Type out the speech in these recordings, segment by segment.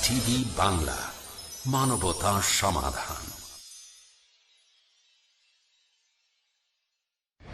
TV Bangla, মানবতা সমাধান।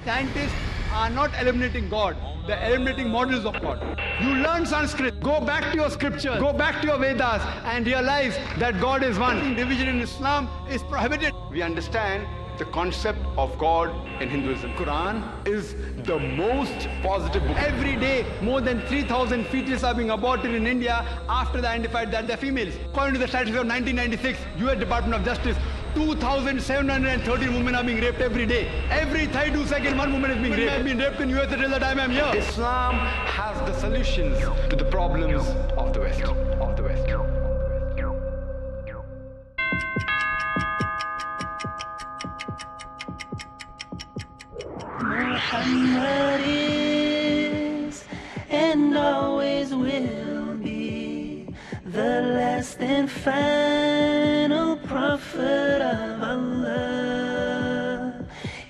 Scientists are not eliminating God, they're eliminating models of God. You learn Sanskrit, go back to your scripture, go back to your Vedas and realize that God is one. Division in Islam is prohibited. We understand the concept of God in Hinduism. Quran is the most positive book. Every day, more than 3,000 fetuses are being aborted in India after they identified that they're females. According to the statistics of 1996, US Department of Justice, 2,713 women are being raped every day. Every 32 seconds, one woman is being raped. I've been raped in US until the time I'm here. Islam has the solutions to the problems of the West. Muhammad is and always will be the last and final prophet of Allah.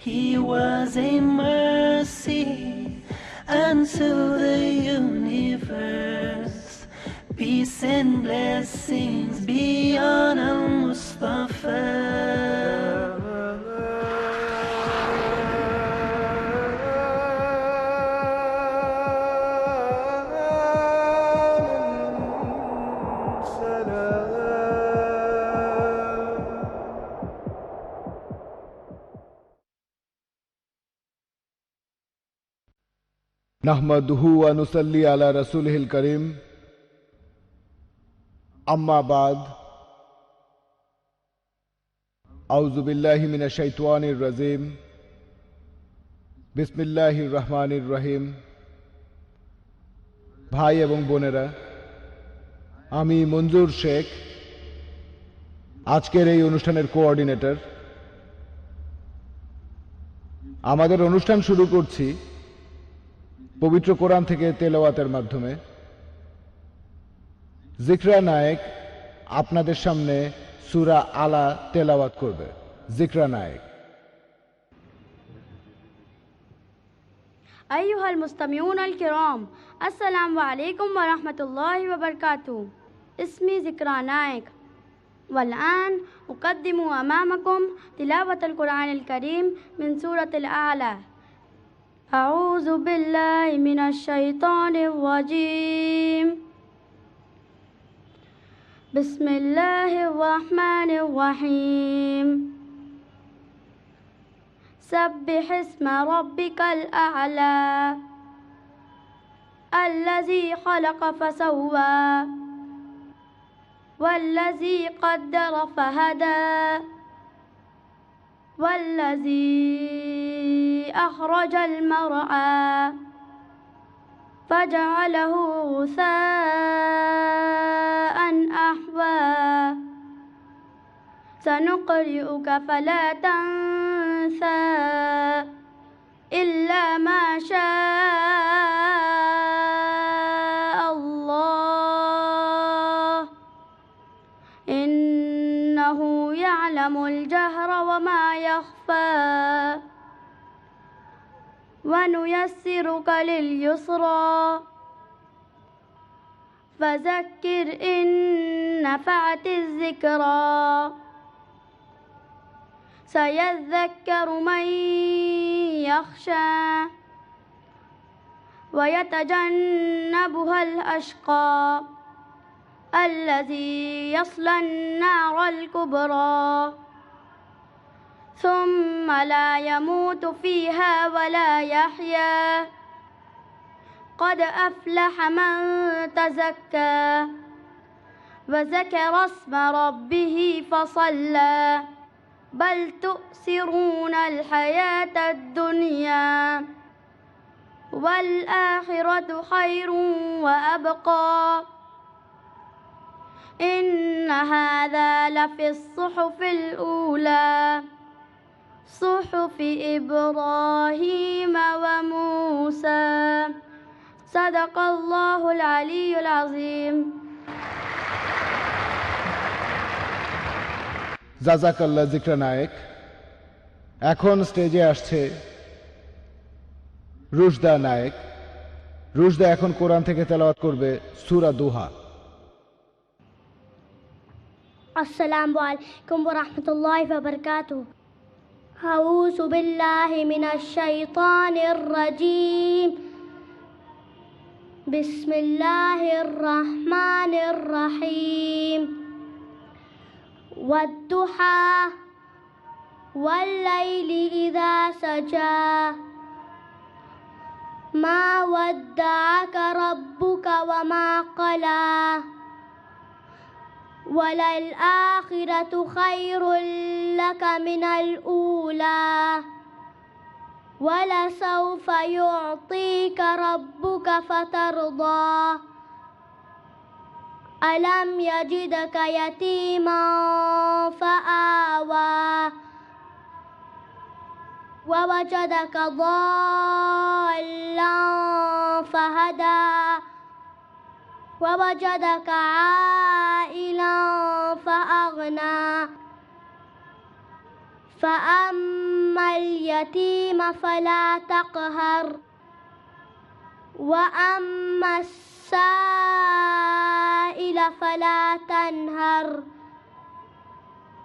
He was a mercy unto the universe. Peace and blessings be on al-Mustafa. नहमदुहु व नुसल्ली अला रसूलिहिल करीम, अम्मा बाद, औज़ु बिल्लाहि मिनश शैतानिर रजीम, बिस्मिल्लाहिर रहमानिर रहीम। भाई एवं बोनेरा, आमी मंजूर शेख, आजकेर এই অনুষ্ঠানের কোঅর্ডিনেটর। আমাদের অনুষ্ঠান শুরু করছি পবিত্র কোরআন থেকে তেলাওয়াতের মাধ্যমে। জিকরা নায়েক আপনাদের সামনে সূরা আলা তেলাওয়াত করবে। জিকরা নায়েক। أيها المستمعون الكرام، السلام عليكم ورحمة الله وبركاته. اسمي ذكرى نايك، والآن أقدم أمامكم تلاوة القرآن الكريم من سورة الأعلى. أعوذ بالله من الشيطان الرجيم. بسم الله الرحمن الرحيم. سبح اسم ربك الأعلى الذي خلق فسوى والذي قدر فهدى والذي أخرج المرعى فجعله غثاء أحوى سنقرئك فلا تنسى إلا ما شاء الله إنه يعلم الجهر وما يخفى ونيسرك لليسرى فذكر إن نفعت الذكرى سيذكر من يخشى ويتجنبها الأشقى الذي يصلى النار الكبرى ثم لا يموت فيها ولا يحيا قد أفلح من تزكى وذكر اسم ربه فصلى بل تؤثرون الحياة الدنيا والآخرة خير وأبقى إن هذا لفي الصحف الأولى صحف إبراهيم وموسى صدق الله العلي العظيم. জাযাকাল্লাহ জিকরা নায়েক। এখন স্টেজে আসছে রুশদা নায়েক। রুশদা এখন কোরআন থেকে তেলাওয়াত করবে সূরা দুহা। Assalamu alaikum wa rahmatullahi wa barakatuh. أعوذ بالله من الشيطان الرجيم. بسم الله الرحمن الرحيم. والضحى والليل إذا سجى ما ودعك ربك وما قلى وللآخرة خير لك من الأولى ولسوف يعطيك ربك فترضى ألم يجدك يتيما فآوى ووجدك ضالا فهدى ووجدك عائلا فأغنى فأما اليتيم فلا تقهر وأما السائل فلا تنهر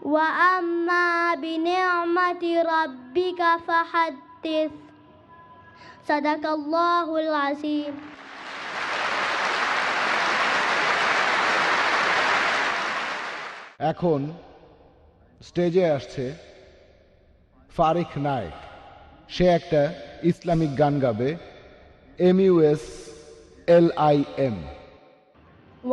وأما بنعمة ربك فحدث صدق الله العظيم. এখন স্টেজে আসছে ফারিক নায়েক। সে একটা ইসলামিক গান গাবে, MUSLIM।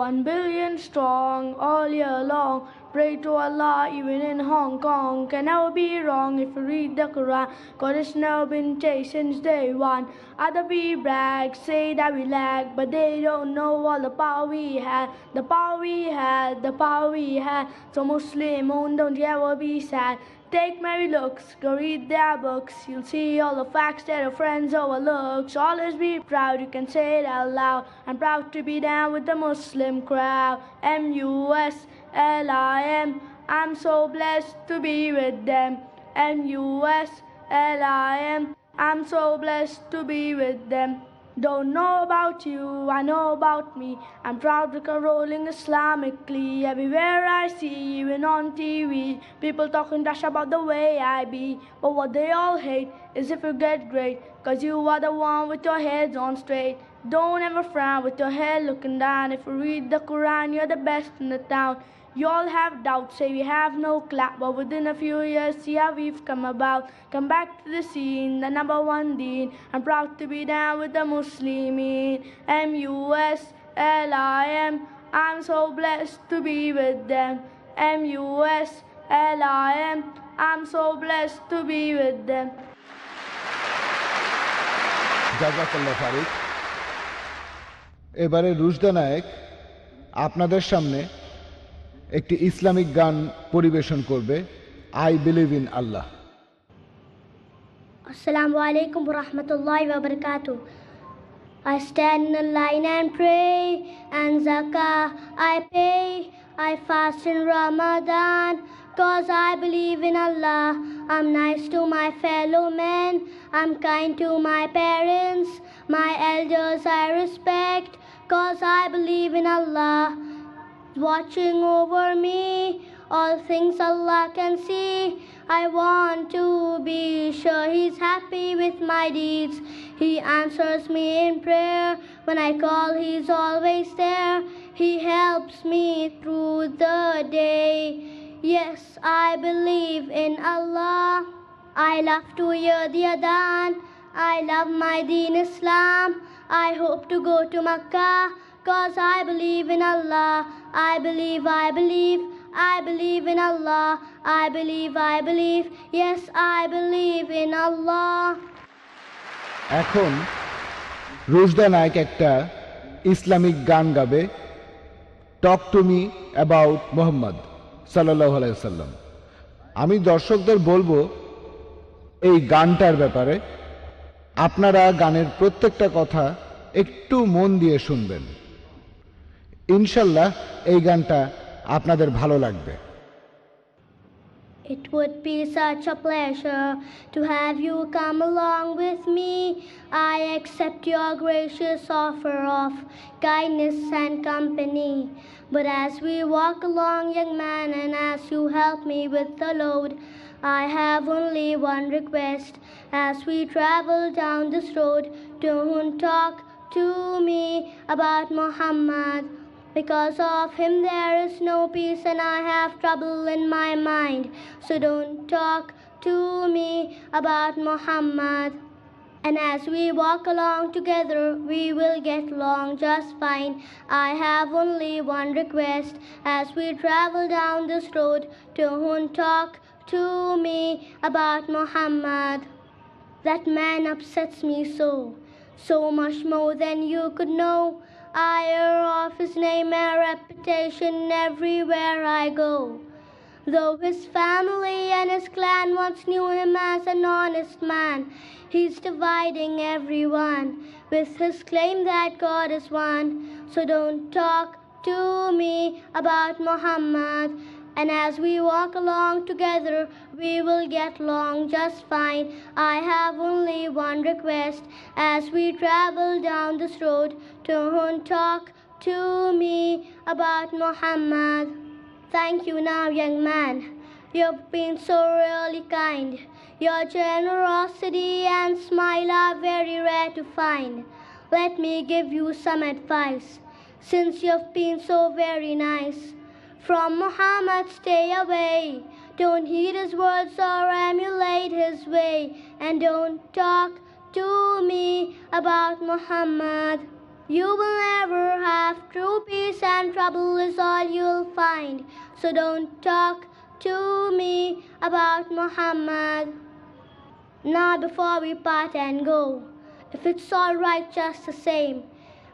1 billion strong all year long, pray to Allah even in Hong Kong. Can never be wrong if you read the Quran. God has never been chased since day one. Other we brag, say that we lag, but they don't know all the power we had. The power we had, the power we had. So Muslim, don't you ever be sad. Take merry looks, go read their books. You'll see all the facts that your friends overlook. So always be proud, you can say it out loud. I'm proud to be down with the Muslim crowd. MUSLIM, I'm so blessed to be with them. MUSLIM, I'm so blessed to be with them. Don't know about you, I know about me. I'm proud because rolling Islamically. Everywhere I see, even on TV, people talking trash about the way I be. But what they all hate is if you get great, cause you are the one with your heads on straight. Don't ever frown with your head looking down. If you read the Quran, you're the best in the town. You all have doubts, say we have no clap, but within a few years, see how we've come about. Come back to the scene, the number one deen. I'm proud to be down with the Muslimin. MUSLIM, I'm so blessed to be with them. MUSLIM, I'm so blessed to be with them. জাযাকাল্লাহ ফারিক। এবারে রুশদা নায়েক আপনাদের সামনে একটি Islamic গান পরিবেশন করবে, I believe in Allah. Assalamu alaikum wa rahmatullahi wa barakatuh. I stand in the line and pray, and zakah I pay. I fast in Ramadan, cause I believe in Allah. I'm nice to my fellow men, I'm kind to my parents. My elders I respect, cause I believe in Allah. Watching over me, all things Allah can see. I want to be sure He's happy with my deeds. He answers me in prayer. When I call, He's always there. He helps me through the day. Yes, I believe in Allah. I love to hear the adhan. I love my deen Islam. I hope to go to Makkah, cause I believe in Allah. I believe in Allah. I believe, yes, I believe in Allah. এখন রুশদা নায়েক একটা Islamic গান গাবে, talk to me about Muhammad সাল্লাল্লাহু আলাইহি ওয়াসাল্লাম। আমি দর্শকদের বলবো এই গানটার ব্যাপারে আপনারা গানের প্রত্যেকটা কথা একটু মন দিয়ে শুনবেন। ইনশাল্লাহ এই গানটা আপনাদের ভালো লাগবে। It would be such a pleasure to have you come along with me. I accept your gracious offer of kindness and company. But as we walk along, young man, and as you help me with the load, I have only one request. As we travel down this road, don't talk to me about Muhammad. Because of him there is no peace and I have trouble in my mind. So don't talk to me about Muhammad. And as we walk along together, we will get along just fine. I have only one request. As we travel down this road, don't talk to me about Muhammad. That man upsets me so much more than you could know. I hear of his name and reputation everywhere I go. Though his family and his clan once knew him as an honest man, he's dividing everyone with his claim that God is one. So don't talk to me about Muhammad. And as we walk along together, we will get along just fine. I have only one request. As we travel down this road, don't talk to me about Muhammad. Thank you now, young man. You've been so really kind. Your generosity and smile are very rare to find. Let me give you some advice, since you've been so very nice. From Muhammad stay away. Don't heed his words or emulate his way. And don't talk to me about Muhammad. You will never have true peace and trouble is all you'll find. So don't talk to me about Muhammad. Now before we part and go, if it's all right just the same,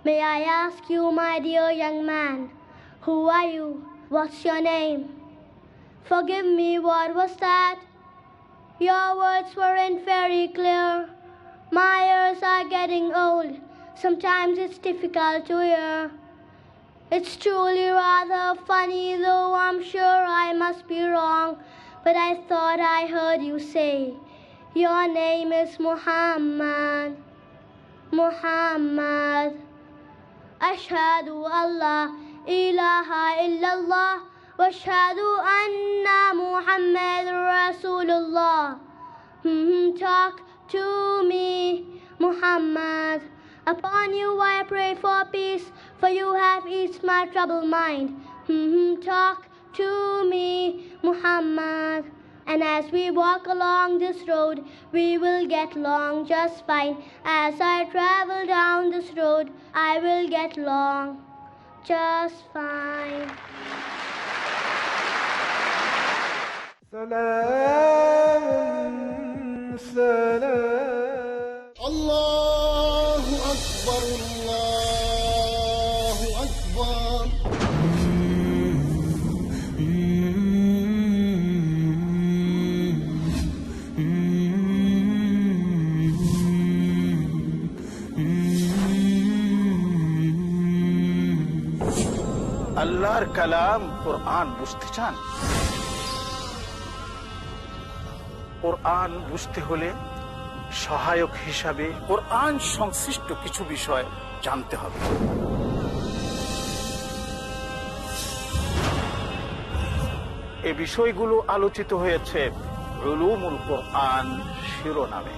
may I ask you, my dear young man, who are you? What's your name? Forgive me, what was that? Your words weren't very clear. My ears are getting old. Sometimes it's difficult to hear. It's truly rather funny, though I'm sure I must be wrong. But I thought I heard you say, your name is Muhammad. Muhammad. Ashhadu Allah ilaha illallah wa ashhadu anna Muhammad Rasulullah. Talk to me, Muhammad. Upon you I pray for peace, for you have eased my troubled mind. Talk to me, Muhammad. And as we walk along this road, we will get along just fine. As I travel down this road, I will get along just fine. سلام سلام الله أكبر الله أكبر আল্লাহর কালাম কোরআন বুঝতে চান? কোরআন বুঝতে হলে সহায়ক হিসাবে কোরআন সংশ্লিষ্ট কিছু বিষয় জানতে হবে। এই বিষয়গুলো আলোচিত হয়েছে উলুমুল কোরআন শিরোনামে।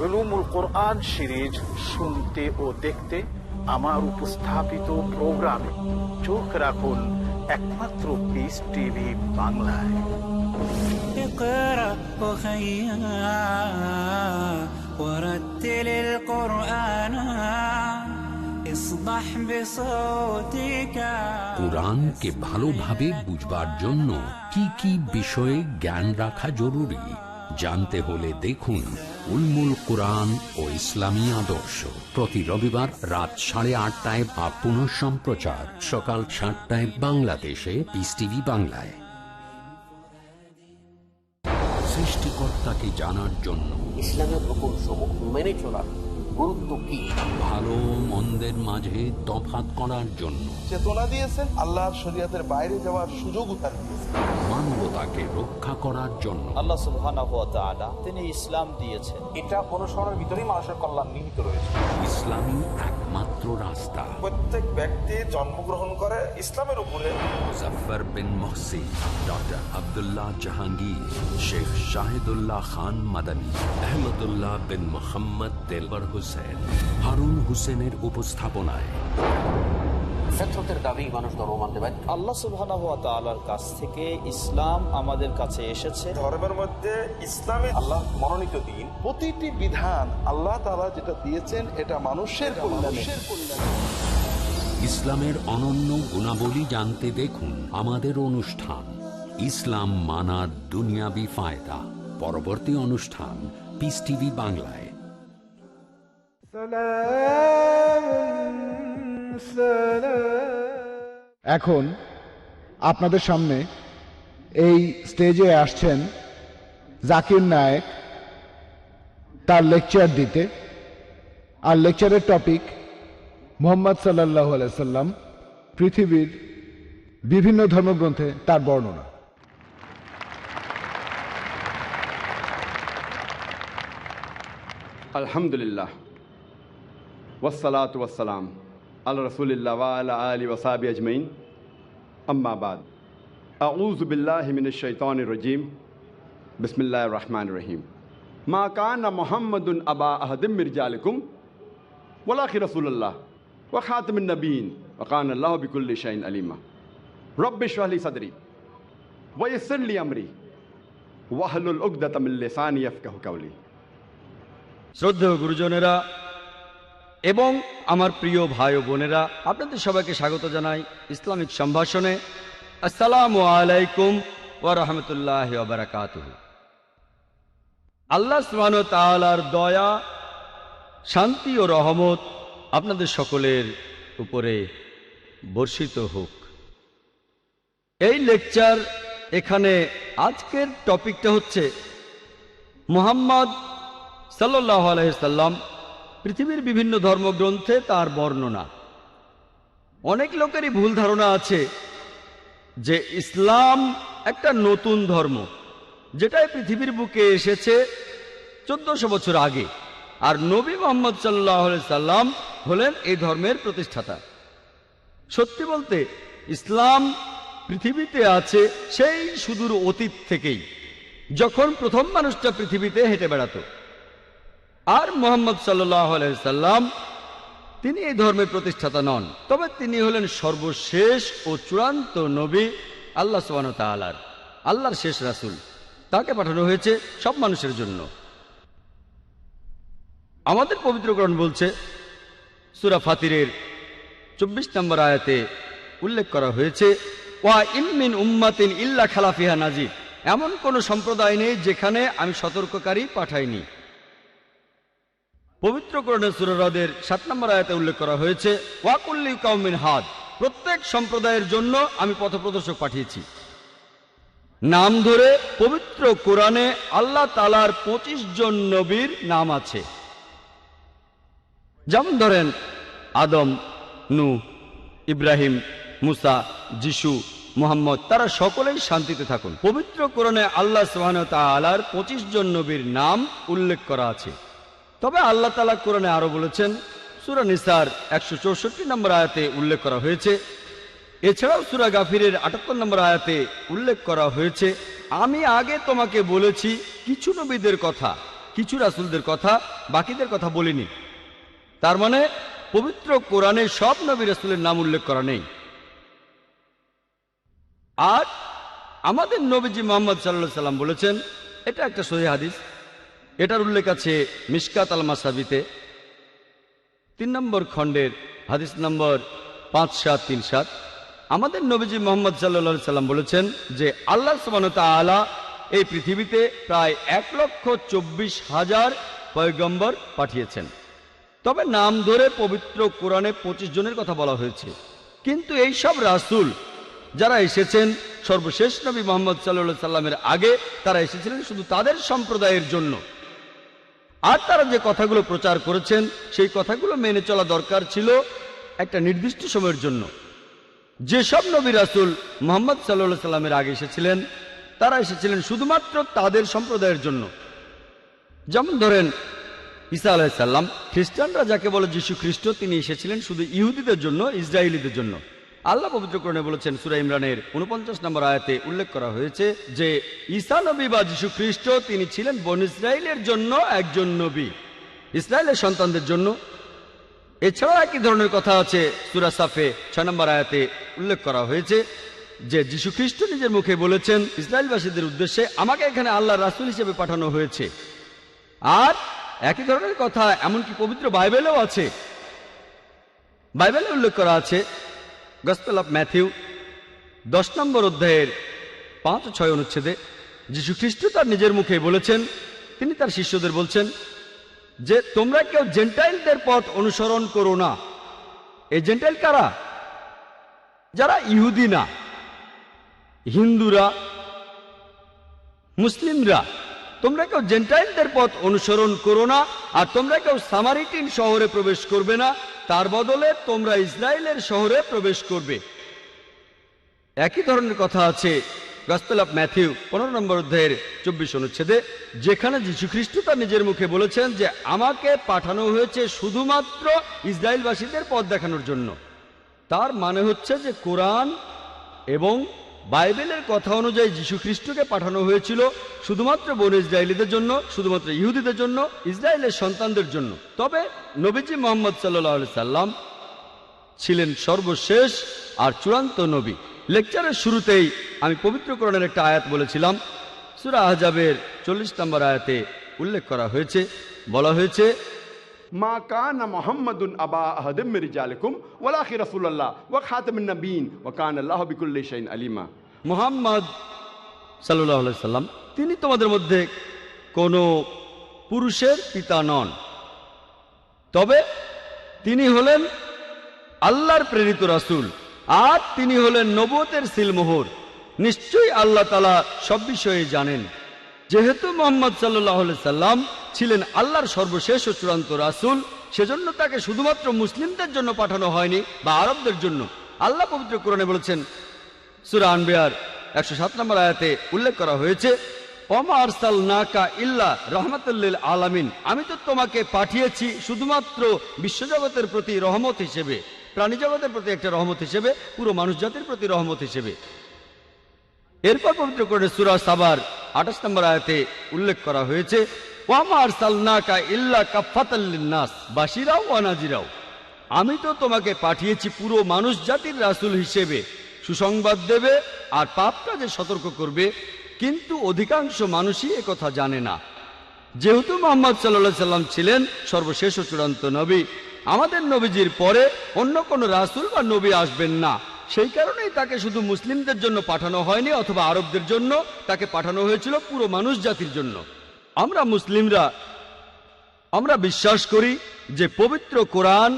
উলুমুল কোরআন সিরিজ শুনতে ও দেখতে আমার উপস্থাপিত প্রোগ্রামে চোখ রাখুন একমাত্র পিস টিভি বাংলায়। اقرأ وخيّا ورتل القرآن اصبح بصوتك। কোরআনকে ভালোভাবে বুঝবার জন্য কি কি বিষয়ে জ্ঞান রাখা জরুরি জানতে হলে দেখুন উলমুল কোরআন ও ইসলামী আদর্শ প্রতি রবিবার রাত 8:30 বা পুনঃ সম্প্রচার সকাল 7টায় বাংলাদেশে পিস টিভি বাংলায়। সৃষ্টিকর্তাকে জানার জন্য ইসলামের হুকুম সমূহ মেনে চলা গুরুত্ব কি? ভালো মন্দের মাঝে তফাৎ করার জন্য, চেতনা দিয়েছেন, আল্লাহর শরীয়তের বাইরে যাওয়ার সুযোগ তার দিয়েছেন, মানবতাকে রক্ষা করার জন্য। আল্লাহ সুবহানাহু ওয়া তাআলা তিনি ইসলাম দিয়েছেন, এটা অনুসরণের ভিতরেই মানুষের কল্যাণ নিহিত রয়েছে। ইসলামই একমাত্র রাস্তা। প্রত্যেক ব্যক্তি জন্মগ্রহণ করে ইসলামের উপরে। মুজাফফর বিন মুহসিন, ডক্টর আব্দুল্লাহ জাহাঙ্গীর, শেখ শাহিদুল্লাহ খান মাদানী, আহমদুল্লাহ বিন মোহাম্মদ দেলবর হোসেন, হারুন হোসেনের উপস্থাপনায় ফিতরতের দাবি মানুষ ধর্ম মানতে বাধ্য। আল্লাহ সুবহানাহু ওয়া তাআলার কাছ থেকে ইসলাম আমাদের কাছে এসেছে। ধর্মের মধ্যে ইসলামে আল্লাহ মনোনীত দিন, প্রতিটি বিধান আল্লাহ তাআলা যেটা দিয়েছেন এটা মানুষের কল্যাণে। ইসলামের অনন্য গুণাবলী জানতে দেখুন আমাদের অনুষ্ঠান ইসলাম মানার দুনিয়াবি ফায়দা। পরবর্তী অনুষ্ঠান পিস টিভি বাংলায়। এখন আপনাদের সামনে এই স্টেজে আসছেন জাকির নায়েক তার লেকচার দিতে। আর লেকচারের টপিক মুহাম্মদ সাল্লাল্লাহু আলাইহি সাল্লাম, পৃথিবীর বিভিন্ন ধর্মগ্রন্থে তার বর্ণনা। আলহামদুলিল্লাহ ওয়াসসালাতু ওয়াসসালাম আলা রাসূলিল্লাহ ওয়া আলা আলিহি ওয়া সাহবিহি আজমাইন, আম্মা বাদ। আউযু বিল্লাহি মিনাশ শাইতানির রাজীম, বিসমিল্লাহির রহমানির রহিম। মা কানা মুহাম্মাদুন আবা আহাদিম মির রিজালিকুম ওয়ালাকিন রাসূলুল্লাহ ওয়া খাতামুন নবিয়্যিন ওয়া কানা আল্লাহু বিকুল্লি শাইইন আলিমা। রব্বি ইশরাহ লি সাদরি ওয়া ইয়াসসির লি আমরি ওয়াহলুল উকদাতাম মিন লিসানি ইয়াফকাহু কাওলি। শ্রদ্ধেয় গুরুজনেরা এবং আমার প্রিয় ভাই ও বোনেরা, আপনাদের সবাইকে স্বাগত জানাই ইসলামিক সম্ভাষণে। আসসালামু আলাইকুম ওয়া রাহমাতুল্লাহি ওয়া বারাকাতুহু। আল্লাহ সুবহানাহু ওয়া তাআলার দয়া, শান্তি ও রহমত আপনাদের সকলের উপরে বর্ষিত হোক। এই লেকচার এখানে আজকের টপিকটা হচ্ছে মুহাম্মদ সাল্লাল্লাহু আলাইহি সাল্লাম, পৃথিবীর বিভিন্ন ধর্মগ্রন্থে তার বর্ণনা। অনেক লোকেরই ভুল ধারণা আছে যে ইসলাম একটা নতুন ধর্ম, যেটা পৃথিবীর বুকে এসেছে 1400 বছর আগে, আর নবী মুহাম্মদ সাল্লাল্লাহু আলাইহি সাল্লাম হলেন এই ধর্মের প্রতিষ্ঠাতা। সত্যি বলতে ইসলাম পৃথিবীতে আছে সেই সুদূর অতীত থেকেই, যখন প্রথম মানুষটা পৃথিবীতে হেঁটে বেড়াতো। আর মুহাম্মদ সাল্লাল্লাহু আলাইহি সাল্লাম তিনি এই ধর্মের প্রতিষ্ঠাতা নন, তবে তিনি হলেন সর্বশেষ ও চূড়ান্ত নবী, আল্লাহ সুবহানাহু ওয়া তাআলার আল্লাহর শেষ রাসূল। তাকে পাঠানো হয়েছে সব মানুষের জন্য। আমাদের পবিত্র কোরআন বলছে, সূরা ফাতিরের 24 নম্বর আয়াতে উল্লেখ করা হয়েছে, ওয়া ইম মিন উম্মাতিন ইল্লা খালা ফিহা নাযীর, এমন কোন সম্প্রদায় নেই যেখানে আমি সতর্ককারী পাঠাইনি। পবিত্র কোরআনের সূরা রাদের 7 নম্বর আয়াতে উল্লেখ করা হয়েছে, ওয়া কুল্লি কাওমিন হাদ, প্রত্যেক সম্প্রদায়ের জন্য আমি পথপ্রদর্শক পাঠিয়েছি। নাম ধরে পবিত্র কোরআনে আল্লাহ তাআলার 25 জন নবীর নাম আছে। যেমন ধরেন আদম, নূহ, ইব্রাহিম, মুসা, যিশু, মুহাম্মদ, তারা সকলেই শান্তিতে থাকুন। পবিত্র কোরআনে আল্লাহ সুবহানাহু ওয়া তাআলার 25 জন নবীর নাম উল্লেখ করা আছে। তবে আল্লাহ তাআলা কোরআনে আরো বলেছেন, সূরা নিসার 164 নম্বর আয়াতে উল্লেখ করা হয়েছে। এছাড়াও সূরা গাফিরের 78 নম্বর আয়াতে উল্লেখ করা হয়েছে, আমি আগে তোমাকে বলেছি কিছু নবীদের কথা, কিছু রাসূলদের কথা, বাকিদের কথা বলিনি। তার মানে পবিত্র কোরআনে সব নবী রাসূলের নাম উল্লেখ করা নেই। আর আমাদের নবীজি মুহাম্মদ সাল্লাল্লাহু আলাইহি সাল্লাম বলেছেন, এটা একটা সহিহ হাদিস, এটার উল্লেখ আছে মিশকাত আল মাসাবিতে 3 নম্বর খণ্ডের হাদিস নম্বর 5737। আমাদের নবীজি মুহাম্মদ সাল্লাল্লাহু আলাইহি সাল্লাম বলেছেন যে আল্লাহ সুবহানাহু ওয়া তাআলা এই পৃথিবীতে প্রায় 1,24,000 পয়গম্বর পাঠিয়েছেন। তবে নাম ধরে পবিত্র কোরআনে 25 জনের কথা বলা হয়েছে। কিন্তু এই সব রাসূল যারা এসেছেন সর্বশেষ নবী মুহাম্মদ সাল্লাল্লাহু আলাইহি সাল্লামের আগে, তারা এসেছিলেন শুধু তাদের সম্প্রদায়ের জন্য। আর তারা যে কথাগুলো প্রচার করেছেন সেই কথাগুলো মেনে চলা দরকার ছিল একটা নির্দিষ্ট সময়ের জন্য। যেসব নবী রাসূল মুহাম্মদ সাল্লাল্লাহু আলাইহি সাল্লামের আগে এসেছিলেন তারা এসেছিলেন শুধুমাত্র তাদের সম্প্রদায়ের জন্য। যেমন ধরেন ঈসা আলাইহিস সালাম, খ্রিস্টানরা যাকে বলে যীশু খ্রিস্ট, তিনি এসেছিলেন শুধু ইহুদিদের জন্য, ইসরায়েলিদের জন্য। আল্লাহ পবিত্র কোরআনে বলেছেন, সূরা ইমরানের 49 নম্বর আয়াতে উল্লেখ করা হয়েছে যে ঈসা নবী বা যীশু খ্রিস্ট তিনি ছিলেন বনী ইসরায়েলের জন্য একজন নবী, ইসরায়েলের সন্তানদের জন্য। এছাড়াও একই ধরনের কথা আছে সূরা সাফে 6 নম্বর আয়াতে উল্লেখ করা হয়েছে যে যীশু খ্রিস্ট নিজের মুখে বলেছেন ইসরায়েলবাসীদের উদ্দেশ্যে, আমাকে এখানে আল্লাহর রাসূল হিসেবে পাঠানো হয়েছে। আর একই ধরনের কথা এমনকি পবিত্র বাইবেলেও আছে। বাইবেলে উল্লেখ করা আছে গসপেল অফ ম্যাথিউ 10 নম্বর অধ্যায়ের 5 ও 6 অনুচ্ছেদে যীশু খ্রিস্ট তার নিজের মুখে বলেছেন, তিনি তার শিষ্যদের বলছেন যে তোমরা কেউ জেন্টাইলদের পথ অনুসরণ করো না। এই জেন্টাইল কারা? যারা ইহুদি না, হিন্দুরা, মুসলিমরা। তোমরা কেউ জেন্টাইলদের পথ অনুসরণ করো না, আর তোমরা কেউ সামারিটিন শহরে প্রবেশ করবে না, তার বদলে তোমরা ইসরায়েলের শহরে প্রবেশ করবে। একই ধরনের কথা আছে গসপেল অফ ম্যাথিউ 15 নম্বর অধ্যায়ের 24 অনুচ্ছেদে, যেখানে যীশু খ্রিস্ট তার নিজের মুখে বলেছেন যে আমাকে পাঠানো হয়েছে শুধুমাত্র ইসরায়েলবাসীদের পথ দেখানোর জন্য। তার মানে হচ্ছে যে কোরআন এবং বাইবেলের কথা অনুযায়ী যীশু খ্রিস্টকে পাঠানো হয়েছিল শুধুমাত্র বনী ইসরায়েলীদের জন্য, শুধুমাত্র ইহুদিদের জন্য, ইসরায়েলের সন্তানদের জন্য। তবে নবীজি মুহাম্মদ সাল্লাল্লাহু আলাইহি সাল্লাম ছিলেন সর্বশেষ আর চূড়ান্ত নবী। লেকচারের শুরুতেই আমি পবিত্র কোরআনের একটা আয়াত বলেছিলাম। সূরা আহজাবের 40 নম্বর আয়াতে উল্লেখ করা হয়েছে, বলা হয়েছে, মা কানা মুহাম্মাদুন আবা আহাদিম মির রিজালিকুম ওয়ালাকি রাসূলুল্লাহ ওয়া খাতামুন নবিয়্যিন ওয়া কানা আল্লাহু বিকুল্লি শাইইন আলিমা। মুহাম্মদ সাল্লাল্লাহু আলাইহি সাল্লাম তিনি তোমাদের মধ্যে কোনো পুরুষের পিতা নন, তবে তিনি হলেন আল্লাহর প্রেরিত রাসূল, আর তিনি হলেন নবুয়তের সিলমোহর। নিশ্চয়ই আল্লাহ তাআলা সব বিষয়ে জানেন। যেহেতু মুহাম্মদ সাল্লাল্লাহু আলাইহি সাল্লাম ছিলেন আল্লাহর সর্বশেষ ও চূড়ান্ত রাসূল, সেজন্য তাকে শুধুমাত্র মুসলিমদের জন্য পাঠানো হয়নি বা আরবদের জন্য। আল্লাহ পবিত্র কোরআনে বলেছেন, সূরা আনবিয়ার 107 নম্বর আয়াতে উল্লেখ করা হয়েছে, ওমা আরসালনাকা ইল্লা রাহমাতাল লিল আলামিন, আমি তো তোমাকে পাঠিয়েছি শুধুমাত্র বিশ্বজগতের প্রতি রহমত হিসেবে, প্রাণী জগতের প্রতি একটা রহমত হিসেবে, পুরো মানুষ জাতির প্রতি রহমত হিসেবে। এরপর পবিত্র কোরআনে সূরা সাবার 28 নম্বর আয়াতে উল্লেখ করা হয়েছে, ওয়ামা আরসালনাকা ইল্লা কাফাতাল লিন্নাস বাশিরা ওয়া নাযিরা, আমি তো তোমাকে পাঠিয়েছি পুরো মানুষ জাতির রাসূল হিসেবে, সুসংবাদ দেবে আর পাপ কাজে সতর্ক করবে। কিন্তু অধিকাংশ মানুষই একথা জানে না। যেহেতু মুহাম্মদ সাল্লাল্লাহু আলাইহি সাল্লাম ছিলেন সর্বশেষ ও চূড়ান্ত নবী, আমাদের নবীজির পরে অন্য কোনো রাসূল বা নবী আসবেন না। সেই কারণেই তাকে শুধু মুসলিমদের জন্য পাঠানো হয়নি অথবা আরবদের জন্য, তাকে পাঠানো হয়েছিল পুরো মানুষ জাতির জন্য। আমরা মুসলিমরা আমরা বিশ্বাস করি যে পবিত্র কোরআন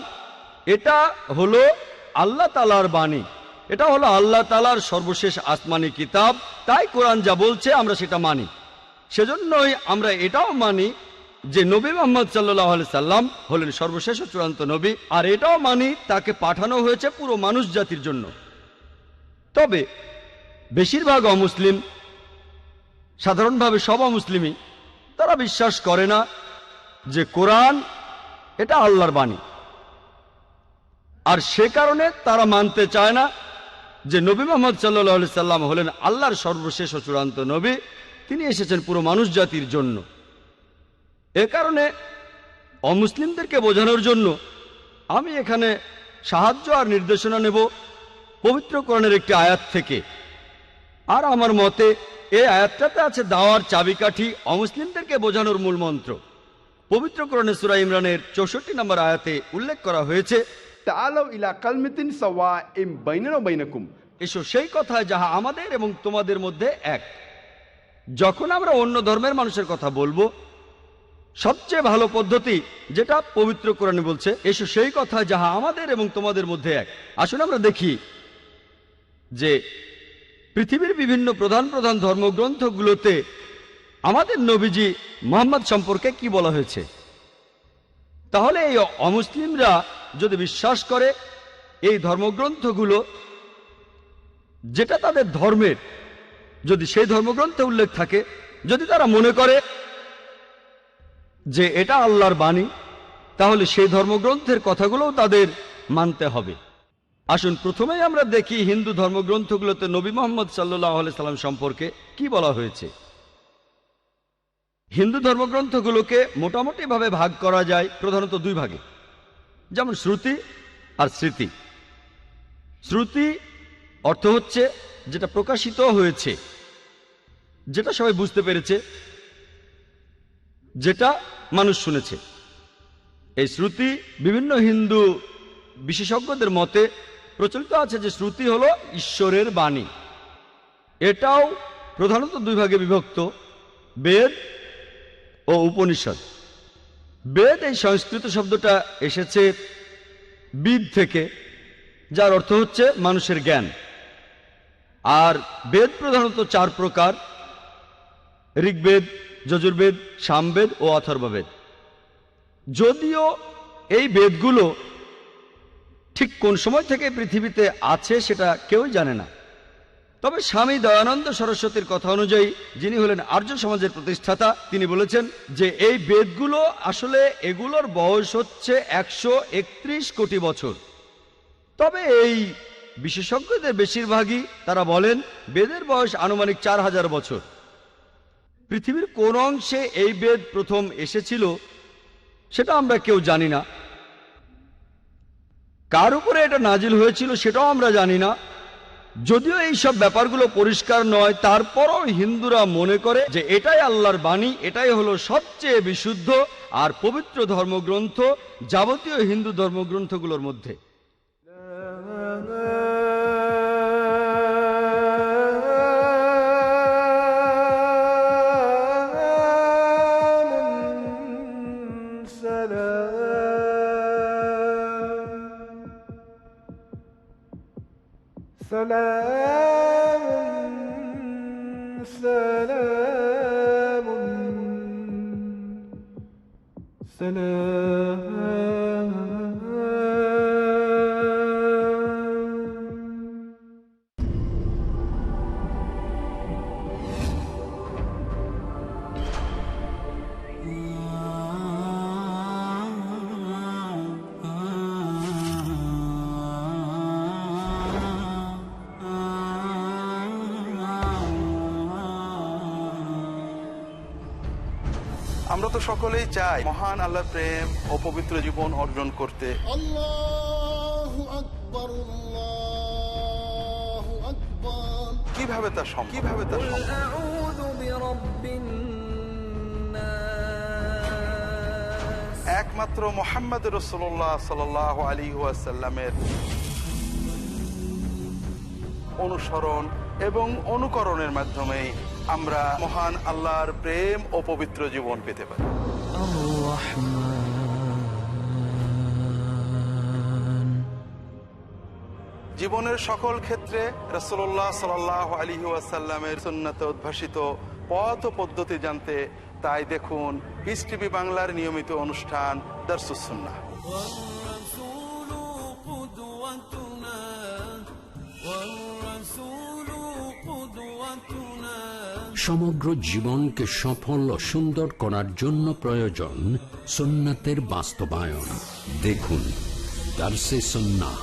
এটা হলো আল্লাহ তাআলার বাণী, এটা হলো আল্লাহ তাআলার সর্বশেষ আসমানি কিতাব। তাই কোরআন যা বলছে আমরা সেটা মানি। সেজন্যই আমরা এটাও মানি যে নবী মুহাম্মদ সাল্লাল্লাহু আলাইহি সাল্লাম হলেন সর্বশেষ ও চূড়ান্ত নবী, আর এটাও মানি তাকে পাঠানো হয়েছে পুরো মানুষ জাতির জন্য। তবে বেশিরভাগ অমুসলিম, সাধারণভাবে সব অমুসলিমই, তারা বিশ্বাস করে না যে কোরআন এটা আল্লাহর বাণী, আর সে কারণে তারা মানতে চায় না যে নবী মুহাম্মদ সাল্লাল্লাহু আলাইহি সাল্লাম হলেন আল্লাহর সর্বশেষ ও চূড়ান্ত নবী, তিনি এসেছেন পুরো মানুষ জাতির জন্য। এ কারণে অমুসলিমদেরকে বোঝানোর জন্য আমি এখানে সাহায্য আর নির্দেশনা নেব পবিত্র কোরআনের একটি আয়াত থেকে। আর আমার মতে এই আয়াতটাতে আছে দাওয়ার চাবিকাঠি, অমুসলিমদেরকে বোঝানোর মূল মন্ত্র। পবিত্র কোরআনে সূরা ইমরানের 64 নম্বর আয়াতে উল্লেখ করা হয়েছে, তাআলাউ ইলা কালমাতিন সাওয়াইম বাইনানা ওয়া বাইনাকুম, এসো সেই কথায় যাহা আমাদের এবং তোমাদের মধ্যে এক। যখন আমরা অন্য ধর্মের মানুষের কথা বলবো, সবচেয়ে ভালো পদ্ধতি যেটা পবিত্র কোরআনে বলছে, এসো সেই কথা যাহা আমাদের এবং তোমাদের মধ্যে এক। আসুন আমরা দেখি যে পৃথিবীর বিভিন্ন প্রধান প্রধান ধর্মগ্রন্থগুলোতে আমাদের নবীজি মুহাম্মদ সম্পর্কে কি বলা হয়েছে। তাহলে এই অমুসলিমরা যদি বিশ্বাস করে এই ধর্মগ্রন্থগুলো যেটা তাদের ধর্মের, যদি সেই ধর্মগ্রন্থে উল্লেখ থাকে, যদি তারা মনে করে যে এটা আল্লাহর বাণী, তাহলে সেই ধর্মগ্রন্থের কথাগুলোও তাদের মানতে হবে। আসুন প্রথমেই আমরা দেখি হিন্দু ধর্মগ্রন্থগুলোতে নবী মুহাম্মদ সাল্লাল্লাহু আলাইহি সাল্লাম সম্পর্কে কি বলা হয়েছে। হিন্দু ধর্মগ্রন্থগুলোকে মোটামুটিভাবে ভাগ করা যায় প্রধানত দুই ভাগে, যেমন শ্রুতি আর স্মৃতি। শ্রুতি অর্থ হচ্ছে যেটা প্রকাশিত হয়েছে, যেটা সবাই বুঝতে পেরেছে, যেটা মানুষ শুনেছে। এই শ্রুতি বিভিন্ন হিন্দু বিশেষজ্ঞদের মতে প্রচলিত আছে যে শ্রুতি হলো ঈশ্বরের বাণী। এটাও প্রধানত দুই ভাগে বিভক্ত, বেদ ও উপনিষদ। বেদ এই সংস্কৃত শব্দটা এসেছে বিদ থেকে, যার অর্থ হচ্ছে মানুষের জ্ঞান। আর বেদ প্রধানত 4 প্রকার: ঋগ্বেদ, যজুর্বেদ, সামবেদ ও অথর্ববেদ। যদিও এই বেদগুলো ঠিক কোন সময় থেকে পৃথিবীতে আছে সেটা কেউই জানে না, তবে স্বামী দয়ানন্দ সরস্বতীর কথা অনুযায়ী, যিনি হলেন আর্য সমাজের প্রতিষ্ঠাতা, তিনি বলেছেন যে এই বেদগুলো আসলে এগুলোর বয়স হচ্ছে 131 কোটি বছর। তবে এই বিশেষজ্ঞদের বেশিরভাগই তারা বলেন বেদের বয়স আনুমানিক 4000 বছর। পৃথিবীর কোন অংশে এই বেদ প্রথম এসেছিল সেটা আমরা কেউ জানি না, কার উপরে এটা নাজিল হয়েছিল সেটাও আমরা জানি না। যদিও এই সব ব্যাপারগুলো পরিষ্কার নয়, তারপরও হিন্দুরা মনে করে যে এটাই আল্লাহর বাণী, এটাই হলো সবচেয়ে বিশুদ্ধ আর পবিত্র ধর্মগ্রন্থ যাবতীয় হিন্দু ধর্মগ্রন্থগুলোর মধ্যে। আমরা তো সকলেই চাই মহান আল্লাহর প্রেম ও পবিত্র জীবন অর্জন করতে। আল্লাহু আকবার, আল্লাহু আকবার। কিভাবে তা সম্ভব? একমাত্র মুহাম্মদ রাসূলুল্লাহ সাল্লাল্লাহু আলাইহি ওয়াসাল্লামের অনুসরণ এবং অনুকরণের মাধ্যমে আমরা মহান আল্লাহর প্রেম ও পবিত্র জীবন পেতে পারি। জীবনের সকল ক্ষেত্রে রাসূলুল্লাহ সাল্লাল্লাহু আলাইহি ওয়াসাল্লামের সুন্নাতে উদ্ভাসিত পথ ও পদ্ধতি জানতে তাই দেখুন পিস টিভি বাংলার নিয়মিত অনুষ্ঠান দারসুস সুন্নাহ। সমগ্র জীবনকে সফল ও সুন্দর করার জন্য প্রয়োজন সুন্নাতের বাস্তবায়ন। দেখুন দারসে সুন্নাহ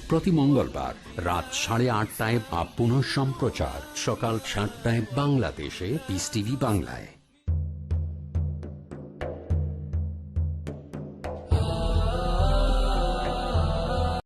প্রতি মঙ্গলবার রাত 8:30টায় বা পুনঃ সম্প্রচার সকাল 7টায় বাংলাদেশে পিস টিভি বাংলায়।